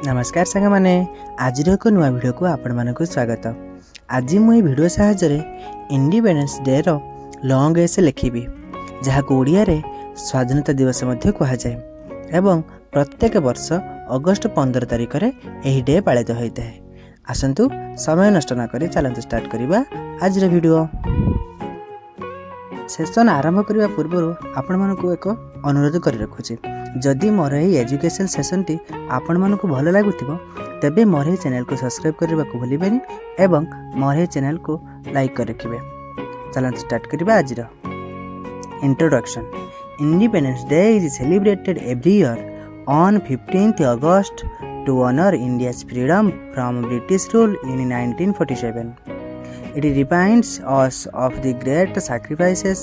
नमस्कार सांग मैंने आज एक नुआ वीडियो को आपण मानक स्वागत। आज मुझे वीडियो साहाय्य इंडिपेंडेंस डे रो लॉन्ग एसे लिखिबी जहाँ को ओडिया रे स्वाधीनता दिवस मध्य कहा जाए एवं प्रत्येक वर्ष अगस्त 15 तारिख रे एही डे पालित होता है। आसंतु समय नष्ट न करी चलंतु स्टार्ट करिबा आज रे वीडियो। सेशन आरंभ करने पूर्व आपण मानकु एक अनुरोध कर रखुची, जदि मोर यही एजुकेशन सेशन टी आपण मानकु भल लागुथिबो तेबे मोर यही चैनल को सब्सक्राइब करने को भूलिबेनी एवं मोर यही चैनल को लाइक कर रखिबे। चलंतु स्टार्ट करिबा आज रो introduction. Independence day is celebrated every year on 15th August to honor India's freedom from British rule in 1947. It reminds us of the great sacrifices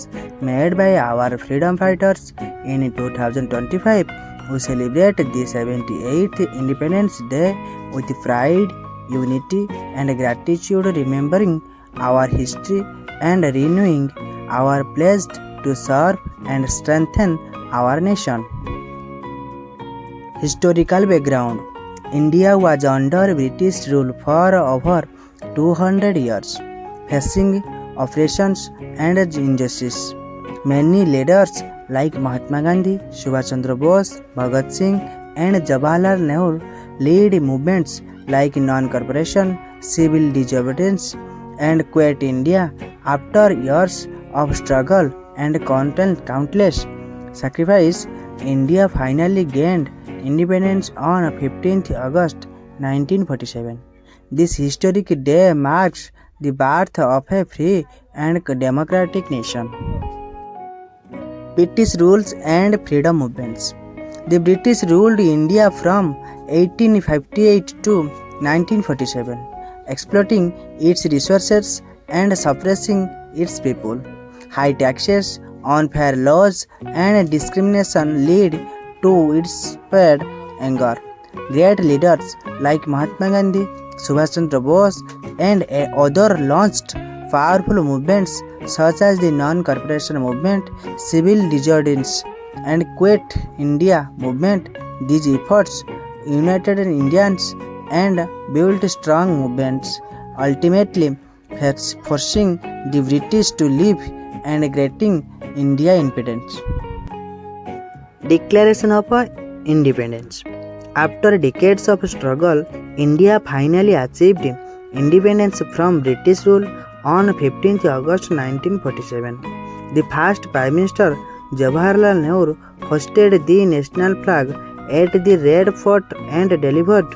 made by our freedom fighters. In 2025, we celebrate the 78th Independence Day with pride, unity, and gratitude, remembering our history and renewing our pledge to serve and strengthen our nation. Historical background. India was under British rule for over 200 years, facing oppressions and injustice. Many leaders like Mahatma Gandhi, Subhash Chandra Bose, Bhagat Singh, and Jawaharlal Nehru led movements like non-cooperation, civil disobedience, and Quit India. After years of struggle and countless sacrifice, India finally gained independence on 15th August 1947. This historic day marks the birth of a free and democratic nation. British rules and freedom movements. The British ruled India from 1858 to 1947, exploiting its resources and suppressing its people. High taxes, unfair laws, and discrimination led to its spread anger. Great leaders like Mahatma Gandhi, Subhash Chandra Bose, and others launched powerful movements such as the non-cooperation movement, civil disobedience, and Quit India movement. These efforts united Indians and built strong movements, ultimately forcing the British to leave and granting India independence. Declaration of Independence. After decades of struggle, India finally achieved independence from British rule on 15th August 1947. The first Prime Minister Jawaharlal Nehru hosted the national flag at the Red Fort and delivered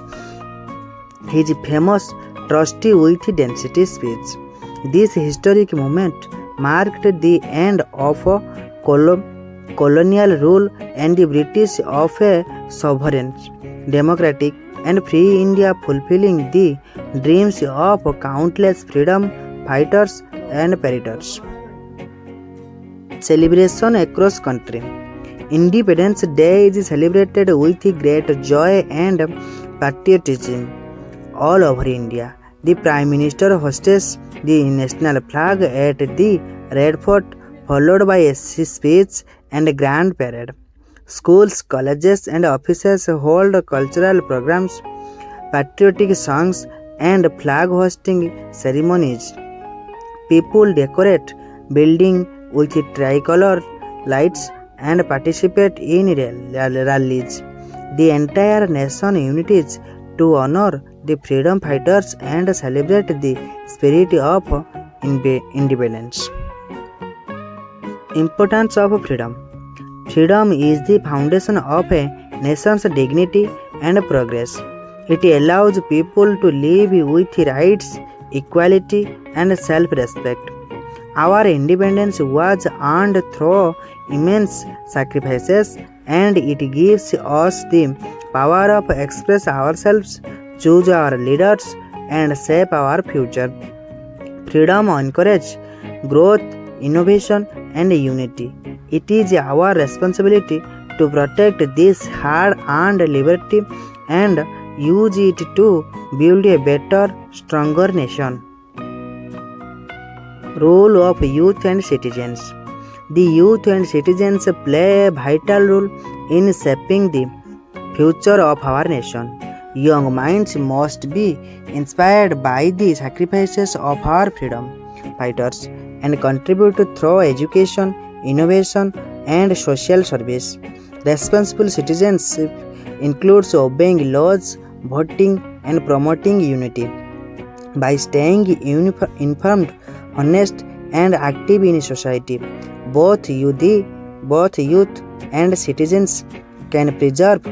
his famous Trusty with Density speech. This historic moment marked the end of colonial rule and the British of a sovereign, democratic, and free India, fulfilling the dreams of countless freedom fighters and patriots. Celebration across country. Independence Day is celebrated with great joy and patriotism all over India. The Prime Minister hosts the national flag at the Red Fort, followed by a speech and a grand parade. Schools, colleges, and offices hold cultural programs, patriotic songs, and flag hosting ceremonies. People decorate buildings with tricolor lights and participate in rallies. The entire nation unites to honor the freedom fighters and celebrate the spirit of independence. Importance of freedom. Freedom is the foundation of a nation's dignity and progress. It allows people to live with rights, equality, and self-respect. Our independence was earned through immense sacrifices, and it gives us the power of express ourselves, choose our leaders, and shape our future. Freedom encourages growth, innovation, and unity. It is our responsibility to protect this hard-earned liberty and use it to build a better, stronger nation. Role of youth and citizens. The youth and citizens play a vital role in shaping the future of our nation. Young minds must be inspired by the sacrifices of our freedom fighters and contribute through education, innovation, and social service. Responsible citizenship includes obeying laws, voting, and promoting unity. By staying informed, honest, and active in society, both youth and citizens can preserve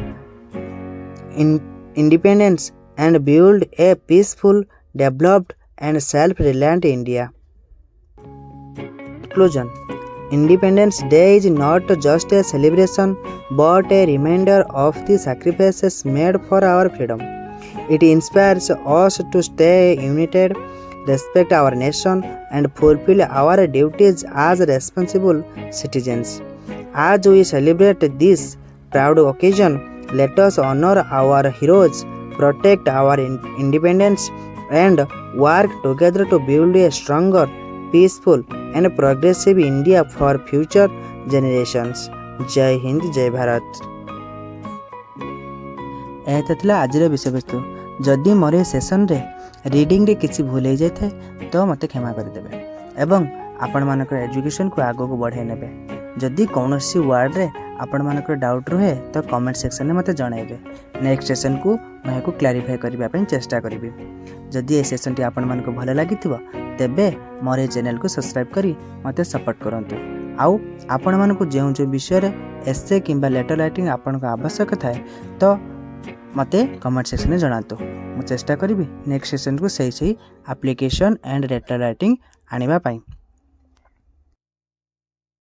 independence and build a peaceful, developed, and self-reliant India. Conclusion. Independence Day is not just a celebration but a reminder of the sacrifices made for our freedom. It inspires us to stay united, respect our nation, and fulfill our duties as responsible citizens. As we celebrate this proud occasion, let us honor our heroes, protect our independence, and work together to build a stronger, peaceful, and progressive India for future generations. जय हिंद, जय भारत। ଏହା ଥିଲା ଆଜିର ବିଷୟବସ୍ତୁ। ଯଦି ମୋର ଏ ସେସନ୍ରେ ରିଡ଼ିଂରେ କିଛି ଭୁଲ ହୋଇଯାଇଥାଏ ତ ମୋତେ କ୍ଷମା କରିଦେବେ ଏବଂ ଆପଣମାନଙ୍କର ଏଜୁକେସନ୍କୁ ଆଗକୁ ବଢ଼ାଇ ନେବେ। ଯଦି କୌଣସି ୱାର୍ଡ଼ରେ ଆପଣମାନଙ୍କର ଡାଉଟ୍ ରୁହେ ତ କମେଣ୍ଟ ସେକ୍ସନରେ ମୋତେ ଜଣାଇବେ। ନେକ୍ସଟ ସେସନ୍କୁ ମୁଁ ଏହାକୁ କ୍ଲାରିଫାଏ କରିବା ପାଇଁ ଚେଷ୍ଟା କରିବି। ଯଦି ଏ ସେସନ୍ଟି ଆପଣମାନଙ୍କୁ ଭଲ ଲାଗିଥିବ ତେବେ ମୋର ଏ ଚ୍ୟାନେଲକୁ ସବସ୍କ୍ରାଇବ୍ କରି ମୋତେ ସପୋର୍ଟ କରନ୍ତୁ। ଆଉ ଆପଣମାନଙ୍କୁ ଯେଉଁ ବିଷୟରେ ଏସେ କିମ୍ବା ଲେଟର୍ ରାଇଟିଂ ଆପଣଙ୍କ ଆବଶ୍ୟକ ଥାଏ ତ ମୋତେ କମେଣ୍ଟ ସେକ୍ସନରେ ଜଣାନ୍ତୁ। ମୁଁ ଚେଷ୍ଟା କରିବି ନେକ୍ସଟ ସେସନ୍କୁ ସେହି ଆପ୍ଲିକେସନ୍ ଆଣ୍ଡ ଲେଟର୍ ରାଇଟିଂ ଆଣିବା ପାଇଁ।